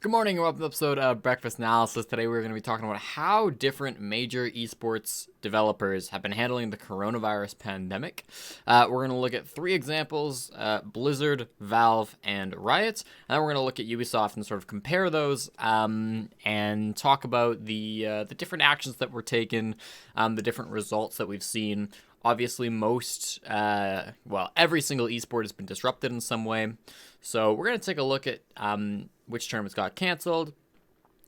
Good morning and welcome to the episode of Breakfast Analysis. Today we're going to be talking about how different major esports developers have been handling the coronavirus pandemic. We're going to look at three examples, Blizzard, Valve, and Riot. And then we're going to look at Ubisoft and sort of compare those and talk about the different actions that were taken, the different results that we've seen. Obviously, every single esport has been disrupted in some way. So we're going to take a look at which tournaments got canceled,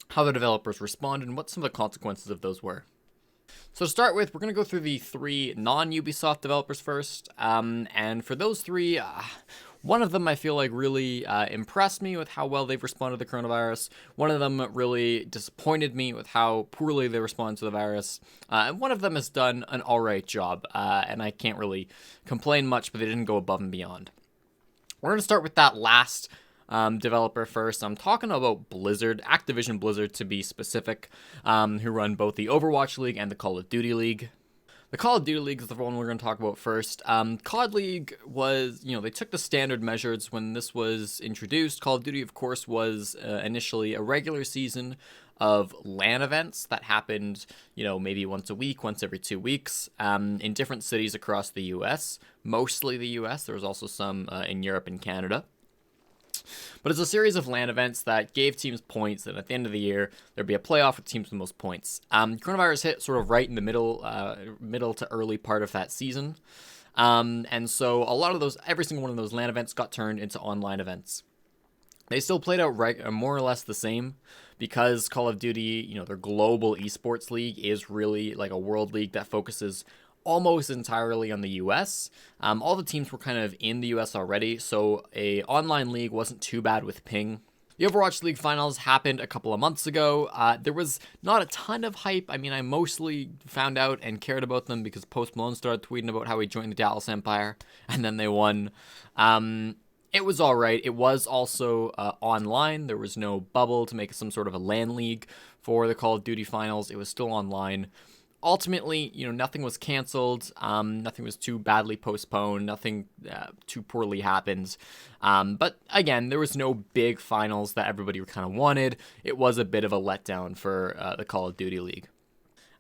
how the developers responded, and what some of the consequences of those were. So to start with, we're going to go through the three non-Ubisoft developers first. And for those three, one of them I feel like really impressed me with how well they've responded to the coronavirus. One of them really disappointed me with how poorly they responded to the virus. And one of them has done an alright job, and I can't really complain much, but they didn't go above and beyond. We're going to start with that last developer first. I'm talking about Blizzard, Activision Blizzard to be specific, who run both the Overwatch League and the Call of Duty League. The Call of Duty League is the one we're going to talk about first. COD League was, they took the standard measures when this was introduced. Call of Duty, of course, was initially a regular season of LAN events that happened, maybe once a week, once every 2 weeks, in different cities across the US, mostly the US. There was also some in Europe and Canada. But it's a series of LAN events that gave teams points, and at the end of the year, there'd be a playoff with teams with the most points. Coronavirus hit sort of right in the middle to early part of that season. And so a lot of those, every single one of those LAN events got turned into online events. They still played out more or less the same because Call of Duty, their global esports league is really like a world league that focuses almost entirely on the US. All the teams were kind of in the US already, so a online league wasn't too bad with ping. The Overwatch League finals happened a couple of months ago. There was not a ton of hype. I mean, I mostly found out and cared about them because Post Malone started tweeting about how he joined the Dallas Empire, and then they won. It was all right. It was also online. There was no bubble to make some sort of a LAN league for the Call of Duty finals. It was still online. Ultimately, nothing was canceled. Nothing was too badly postponed. Nothing too poorly happened. But again, there was no big finals that everybody kind of wanted. It was a bit of a letdown for the Call of Duty League.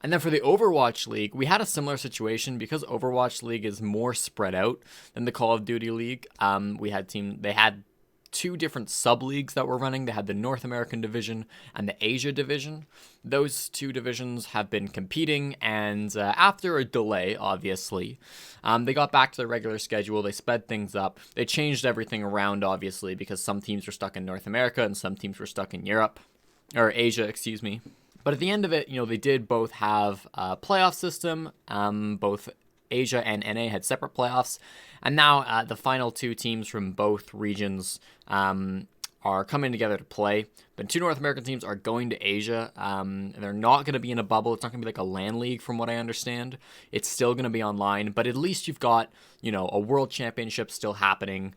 And then for the Overwatch League, we had a similar situation because Overwatch League is more spread out than the Call of Duty League. They had two different sub-leagues that were running. They had the North American division and the Asia division. Those two divisions have been competing, and after a delay, obviously, they got back to their regular schedule. They sped things up. They changed everything around, obviously, because some teams were stuck in North America and some teams were stuck in Asia, excuse me. But at the end of it, they did both have a playoff system. Both Asia and NA had separate playoffs. And now the final two teams from both regions are coming together to play. The two North American teams are going to Asia. They're not going to be in a bubble. It's not going to be like a LAN league from what I understand. It's still going to be online. But at least you've got, a world championship still happening.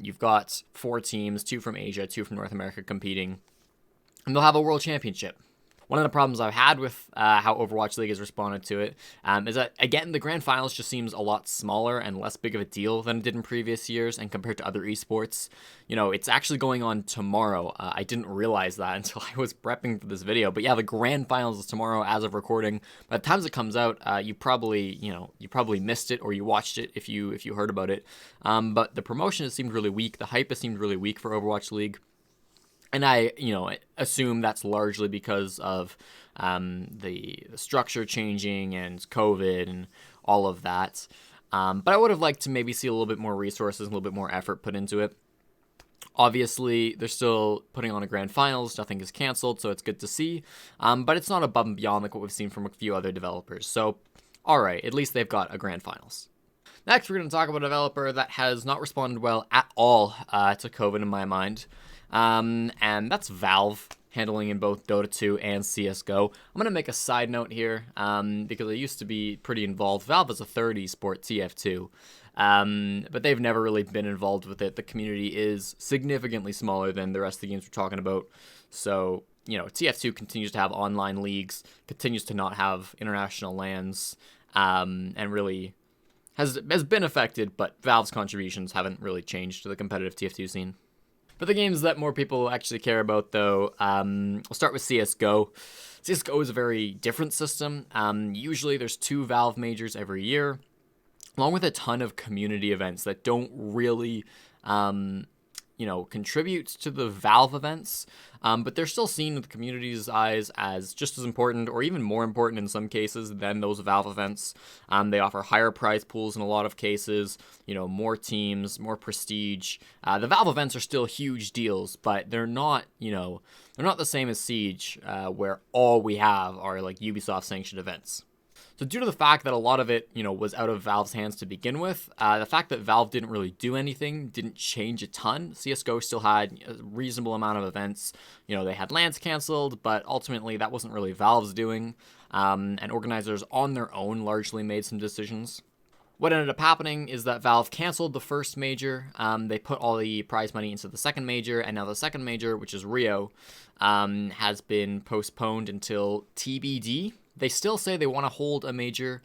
You've got 4 teams, 2 from Asia, 2 from North America competing. And they'll have a world championship. One of the problems I've had with how Overwatch League has responded to it is that, again, the grand finals just seems a lot smaller and less big of a deal than it did in previous years, and compared to other esports. It's actually going on tomorrow. I didn't realize that until I was prepping for this video. But yeah, the grand finals is tomorrow as of recording. By the time it comes out, you probably missed it or you watched it if you heard about it. But the promotion has seemed really weak. The hype has seemed really weak for Overwatch League. And I assume that's largely because of the structure changing and COVID and all of that. But I would have liked to maybe see a little bit more resources, a little bit more effort put into it. Obviously, they're still putting on a grand finals. Nothing is canceled, so it's good to see. But it's not above and beyond like what we've seen from a few other developers. So, all right, at least they've got a grand finals. Next, we're going to talk about a developer that has not responded well at all to COVID in my mind. And that's Valve, handling in both Dota 2 and CSGO. I'm going to make a side note here, because I used to be pretty involved. Valve is a third esport, TF2, but they've never really been involved with it. The community is significantly smaller than the rest of the games we're talking about. So, TF2 continues to have online leagues, continues to not have international LANs, and really has been affected, but Valve's contributions haven't really changed to the competitive TF2 scene. For the games that more people actually care about, though, we'll start with CSGO. CSGO is a very different system. Usually there's 2 Valve majors every year, along with a ton of community events that don't really, contribute to the Valve events, but they're still seen with the community's eyes as just as important, or even more important in some cases, than those Valve events. They offer higher prize pools in a lot of cases, more teams, more prestige. The Valve events are still huge deals, but they're not, they're not the same as Siege, where all we have are like Ubisoft sanctioned events. So due to the fact that a lot of it, was out of Valve's hands to begin with, the fact that Valve didn't really do anything didn't change a ton. CSGO still had a reasonable amount of events. They had LANs canceled, but ultimately that wasn't really Valve's doing. And organizers on their own largely made some decisions. What ended up happening is that Valve canceled the first major. They put all the prize money into the second major, and now the second major, which is Rio, has been postponed until TBD. They still say they want to hold a major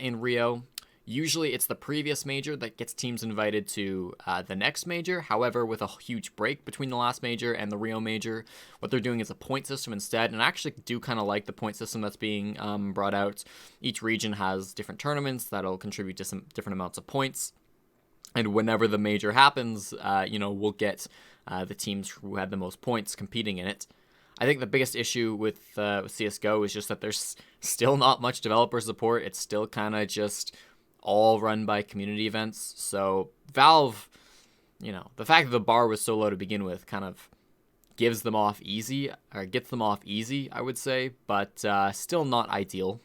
in Rio. Usually it's the previous major that gets teams invited to the next major. However, with a huge break between the last major and the Rio major, what they're doing is a point system instead. And I actually do kind of like the point system that's being brought out. Each region has different tournaments that'll contribute to some different amounts of points. And whenever the major happens, we'll get the teams who had the most points competing in it. I think the biggest issue with CSGO is just that there's still not much developer support. It's still kind of just all run by community events. So Valve, the fact that the bar was so low to begin with kind of gets them off easy, I would say, but still not ideal.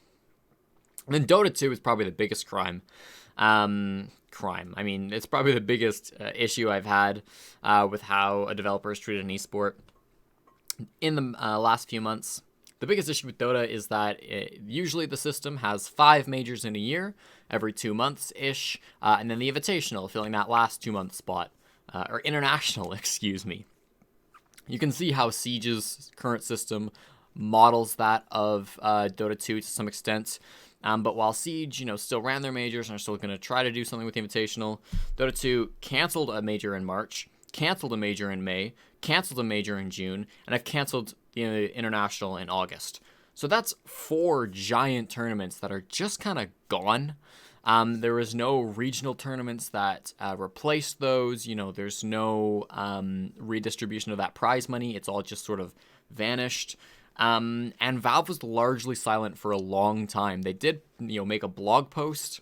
And then Dota 2 is probably the biggest crime. I mean, it's probably the biggest issue I've had with how a developer is treated in esport. In the last few months, the biggest issue with Dota is that usually the system has 5 majors in a year, every 2 months-ish, and then the Invitational filling that last 2-month spot, or International, excuse me. You can see how Siege's current system models that of Dota 2 to some extent, but while Siege, still ran their majors and are still going to try to do something with the Invitational, Dota 2 canceled a major in March, canceled a major in May, canceled a major in June, and I've canceled the International in August. So that's 4 giant tournaments that are just kind of gone. There was no regional tournaments that replaced those. There's no redistribution of that prize money. It's all just sort of vanished. And Valve was largely silent for a long time. They did, make a blog post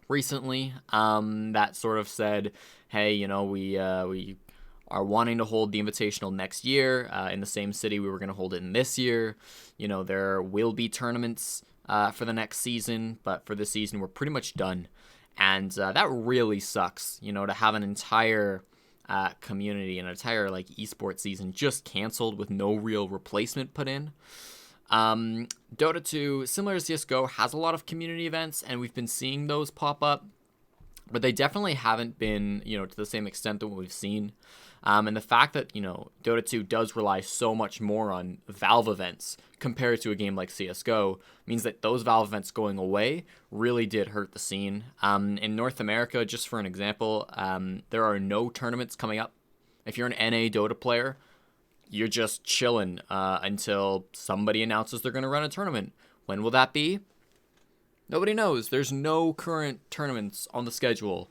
recently that sort of said, hey, we are wanting to hold the Invitational next year in the same city we were going to hold it in this year. There will be tournaments for the next season, but for this season we're pretty much done. And that really sucks, to have an entire community, an entire esports season just canceled with no real replacement put in. Dota 2, similar to CSGO, has a lot of community events, and we've been seeing those pop up, but they definitely haven't been, to the same extent that we've seen. And the fact that, Dota 2 does rely so much more on Valve events compared to a game like CSGO means that those Valve events going away really did hurt the scene. In North America, just for an example, there are no tournaments coming up. If you're an NA Dota player, you're just chilling until somebody announces they're going to run a tournament. When will that be? Nobody knows. There's no current tournaments on the schedule.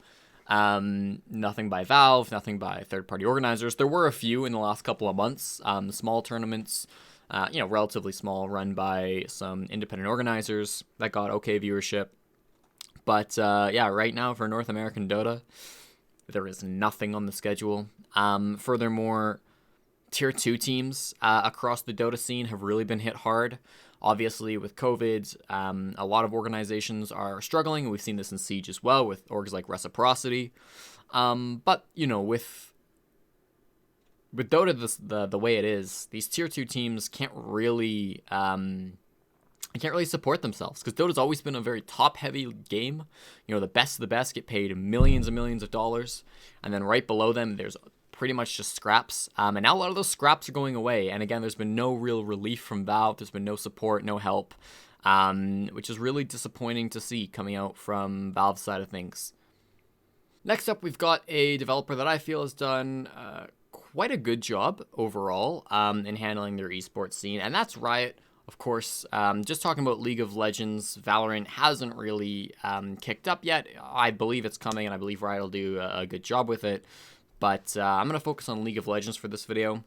Nothing by Valve, nothing by third-party organizers. There were a few in the last couple of months, small tournaments, relatively small, run by some independent organizers that got okay viewership. But right now for North American Dota, there is nothing on the schedule. Furthermore, Tier 2 teams across the Dota scene have really been hit hard. Obviously, with COVID, a lot of organizations are struggling. We've seen this in Siege as well with orgs like Reciprocity. But, with Dota the way it is, these Tier 2 teams can't really support themselves because Dota's always been a very top-heavy game. The best of the best get paid millions and millions of dollars. And then right below them, there's pretty much just scraps. And now a lot of those scraps are going away. And again, there's been no real relief from Valve. There's been no support, no help, which is really disappointing to see coming out from Valve's side of things. Next up, we've got a developer that I feel has done quite a good job overall in handling their esports scene, and that's Riot. Of course, just talking about League of Legends, Valorant hasn't really kicked up yet. I believe it's coming, and I believe Riot will do a good job with it. But I'm going to focus on League of Legends for this video.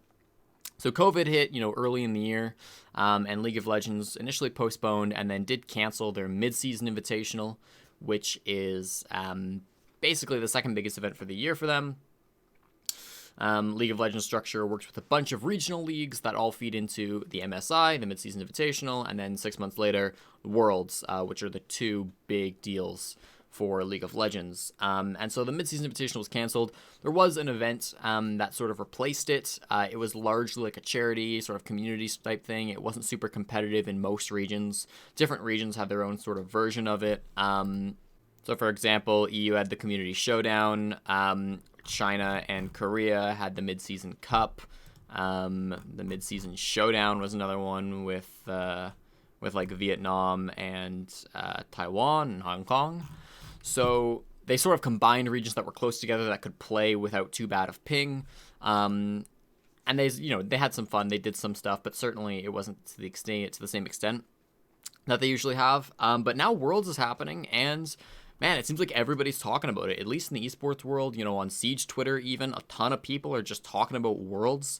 So COVID hit, early in the year, and League of Legends initially postponed and then did cancel their mid-season invitational, which is basically the second biggest event for the year for them. League of Legends structure works with a bunch of regional leagues that all feed into the MSI, the Mid-Season Invitational, and then 6 months later, the Worlds, which are the two big deals for League of Legends. And so the Mid-Season Invitational was canceled. There was an event that sort of replaced it. It was largely like a charity, sort of community type thing. It wasn't super competitive in most regions. Different regions have their own sort of version of it. So for example, EU had the Community Showdown. China and Korea had the Mid-Season Cup. The Mid-Season Showdown was another one with like Vietnam and Taiwan and Hong Kong. So they sort of combined regions that were close together that could play without too bad of ping. And they had some fun. They did some stuff, but certainly it wasn't to the same extent that they usually have. But now Worlds is happening, and man, it seems like everybody's talking about it, at least in the esports world, on Siege Twitter even, a ton of people are just talking about Worlds,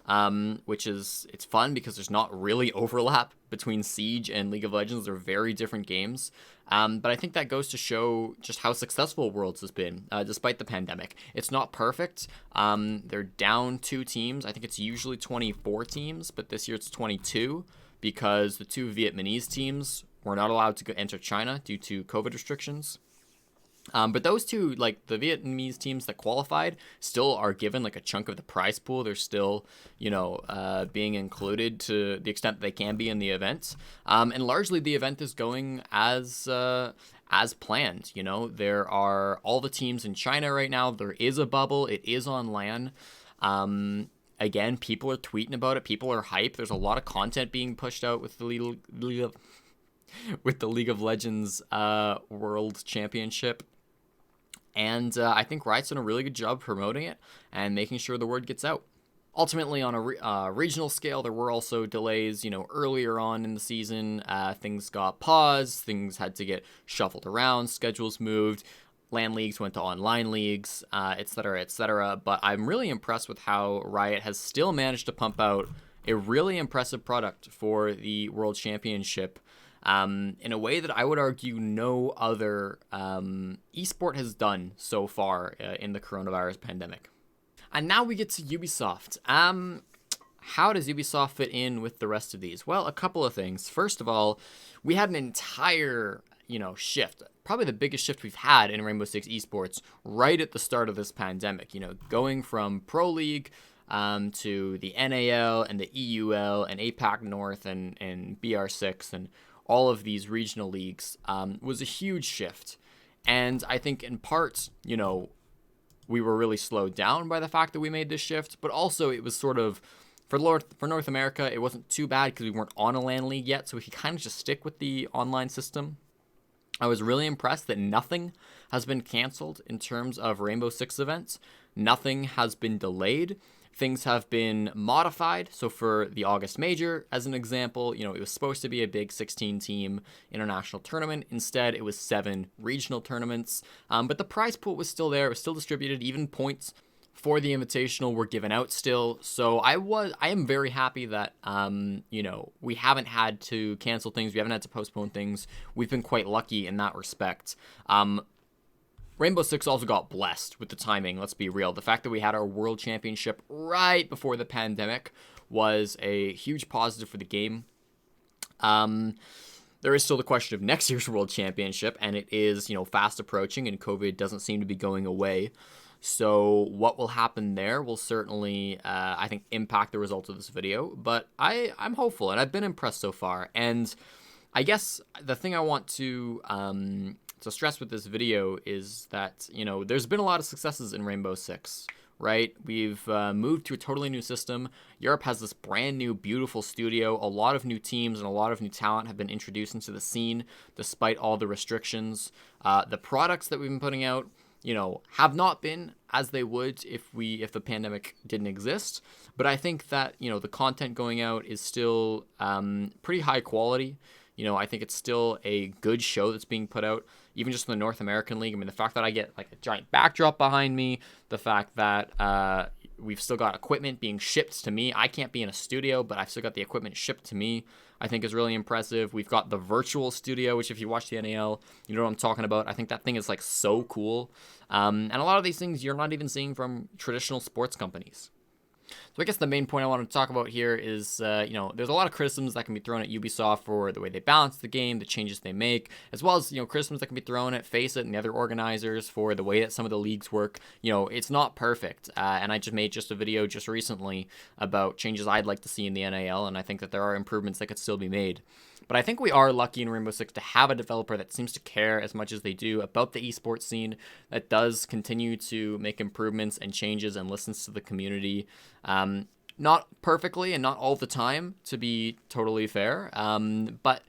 it's fun because there's not really overlap between Siege and League of Legends. They're very different games, but I think that goes to show just how successful Worlds has been, despite the pandemic. It's not perfect. They're down 2 teams. I think it's usually 24 teams, but this year it's 22 because the 2 Vietnamese teams were not allowed to enter China due to COVID restrictions. But those 2, like the Vietnamese teams that qualified, still are given like a chunk of the prize pool. They're still, being included to the extent that they can be in the event. And largely the event is going as planned. There are all the teams in China right now. There is a bubble. It is on LAN. Again, people are tweeting about it. People are hyped. There's a lot of content being pushed out with the League of Legends World Championship. And I think Riot's done a really good job promoting it and making sure the word gets out. Ultimately, on a regional scale, there were also delays. Earlier on in the season, things got paused. Things had to get shuffled around. Schedules moved. LAN leagues went to online leagues, etc., etc. But I'm really impressed with how Riot has still managed to pump out a really impressive product for the World Championship. In a way that I would argue no other esport has done so far in the coronavirus pandemic. And now we get to Ubisoft. How does Ubisoft fit in with the rest of these? Well, a couple of things. First of all, we had an entire, shift. Probably the biggest shift we've had in Rainbow Six Esports right at the start of this pandemic. Going from Pro League to the NAL and the EUL and APAC North and BR6 and all of these regional leagues was a huge shift. And I think in part, we were really slowed down by the fact that we made this shift, but also it was sort of, for North America, it wasn't too bad because we weren't on a LAN league yet, so we could kind of just stick with the online system. I was really impressed that nothing has been canceled in terms of Rainbow Six events. Nothing has been delayed. Things have been modified. So for the August Major, as an example, it was supposed to be a big 16-team international tournament. Instead, it was 7 regional tournaments. But the prize pool was still there. It was still distributed. Even points for the Invitational were given out still. So I am very happy that, we haven't had to cancel things. We haven't had to postpone things. We've been quite lucky in that respect. Rainbow Six also got blessed with the timing, let's be real. The fact that we had our World Championship right before the pandemic was a huge positive for the game. There is still the question of next year's World Championship, and it is, fast approaching, and COVID doesn't seem to be going away. So what will happen there will certainly, I think, impact the result of this video. But I'm hopeful, and I've been impressed so far. And I guess the thing I want to stress with this video is that, there's been a lot of successes in Rainbow Six, right? We've moved to a totally new system. Europe has this brand new, beautiful studio. A lot of new teams and a lot of new talent have been introduced into the scene despite all the restrictions. The products that we've been putting out have not been as they would if the pandemic didn't exist. But I think that, the content going out is still pretty high quality. I think it's still a good show that's being put out, even just in the North American League. I mean, the fact that I get like a giant backdrop behind me, the fact that we've still got equipment being shipped to me. I can't be in a studio, but I've still got the equipment shipped to me, I think is really impressive. We've got the virtual studio, which if you watch the NAL, you know what I'm talking about. I think that thing is like so cool. And a lot of these things you're not even seeing from traditional sports companies. So I guess the main point I want to talk about here is, there's a lot of criticisms that can be thrown at Ubisoft for the way they balance the game, the changes they make, as well as, criticisms that can be thrown at Face It and the other organizers for the way that some of the leagues work. It's not perfect. And I just made a video just recently about changes I'd like to see in the NAL, and I think that there are improvements that could still be made. But I think we are lucky in Rainbow Six to have a developer that seems to care as much as they do about the esports scene, that does continue to make improvements and changes and listens to the community. Not perfectly and not all the time, to be totally fair, but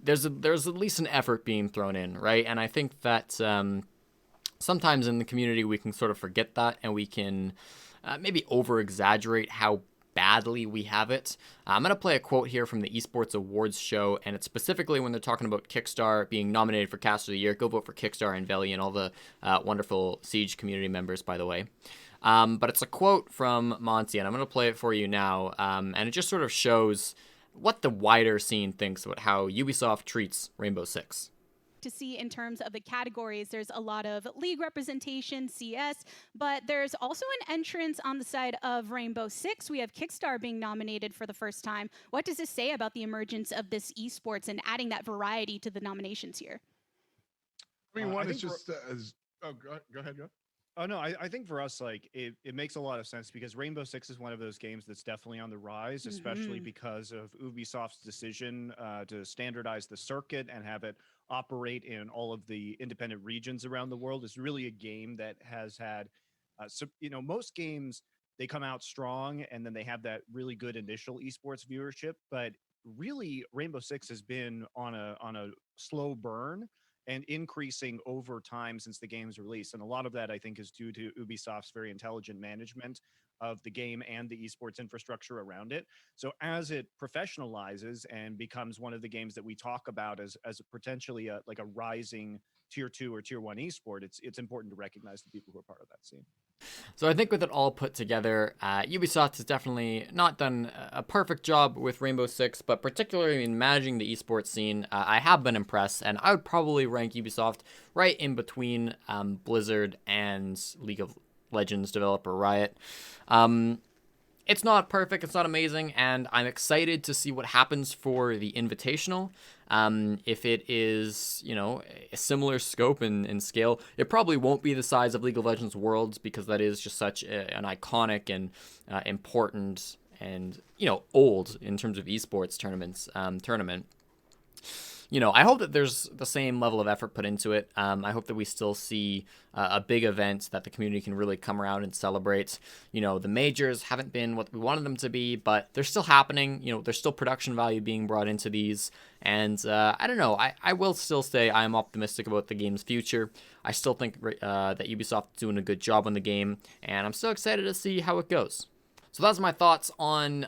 there's at least an effort being thrown in, right? And I think that sometimes in the community we can sort of forget that, and we can maybe over-exaggerate how badly we have it. I'm going to play a quote here from the Esports Awards show, and it's specifically when they're talking about Kickstar being nominated for Cast of the Year. Go vote for Kickstar and Veli and all the wonderful Siege community members, by the way. But it's a quote from Monty, and I'm going to play it for you now, and it just sort of shows what the wider scene thinks about how Ubisoft treats Rainbow Six. To see in terms of the categories, there's a lot of league representation, CS, but there's also an entrance on the side of Rainbow Six. We have Kickstar being nominated for the first time. What does this say about the emergence of this esports and adding that variety to the nominations here? I mean, one is just go ahead, go. Oh, no, I think for us, like, it makes a lot of sense because Rainbow Six is one of those games that's definitely on the rise, especially because of Ubisoft's decision to standardize the circuit and have it operate in all of the independent regions around the world. Is really a game that has had, most games, they come out strong and then they have that really good initial esports viewership. But really, Rainbow Six has been on a slow burn and increasing over time since the game's release. And a lot of that, I think, is due to Ubisoft's very intelligent management of the game and the esports infrastructure around it. So as it professionalizes and becomes one of the games that we talk about as potentially a rising tier 2 or tier 1 esport, it's important to recognize the people who are part of that scene. So I think with it all put together, Ubisoft has definitely not done a perfect job with Rainbow Six, but particularly in managing the esports scene, I have been impressed, and I would probably rank Ubisoft right in between Blizzard and League of Legends developer Riot. It's not perfect, it's not amazing, and I'm excited to see what happens for the Invitational. If it is, a similar scope and scale, it probably won't be the size of League of Legends Worlds because that is just such an iconic and important and, old in terms of esports tournament. I hope that there's the same level of effort put into it. I hope that we still see a big event that the community can really come around and celebrate. The majors haven't been what we wanted them to be, but they're still happening. There's still production value being brought into these. And I don't know. I will still say I'm optimistic about the game's future. I still think that Ubisoft is doing a good job on the game, and I'm so excited to see how it goes. So that's my thoughts on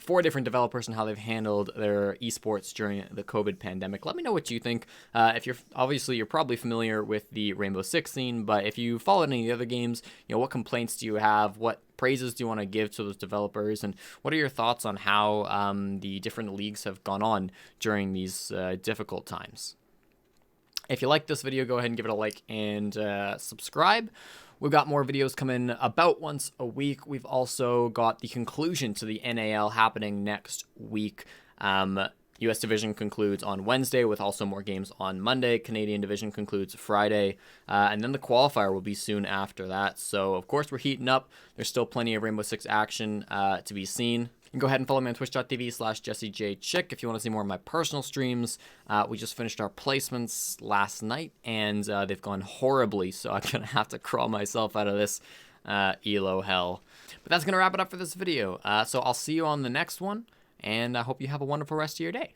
4 different developers and how they've handled their esports during the COVID pandemic. Let me know what you think. If you're probably familiar with the Rainbow Six scene, but if you followed any of the other games, what complaints do you have? What praises do you want to give to those developers? And what are your thoughts on how the different leagues have gone on during these difficult times? If you like this video, go ahead and give it a like and subscribe. We've got more videos coming about once a week. We've also got the conclusion to the NAL happening next week. US Division concludes on Wednesday with also more games on Monday. Canadian Division concludes Friday. And then the qualifier will be soon after that. So, of course, we're heating up. There's still plenty of Rainbow Six action to be seen. You can go ahead and follow me on twitch.tv/JesseJChick if you want to see more of my personal streams. We just finished our placements last night, and they've gone horribly, so I'm going to have to crawl myself out of this ELO hell. But that's going to wrap it up for this video. So I'll see you on the next one, and I hope you have a wonderful rest of your day.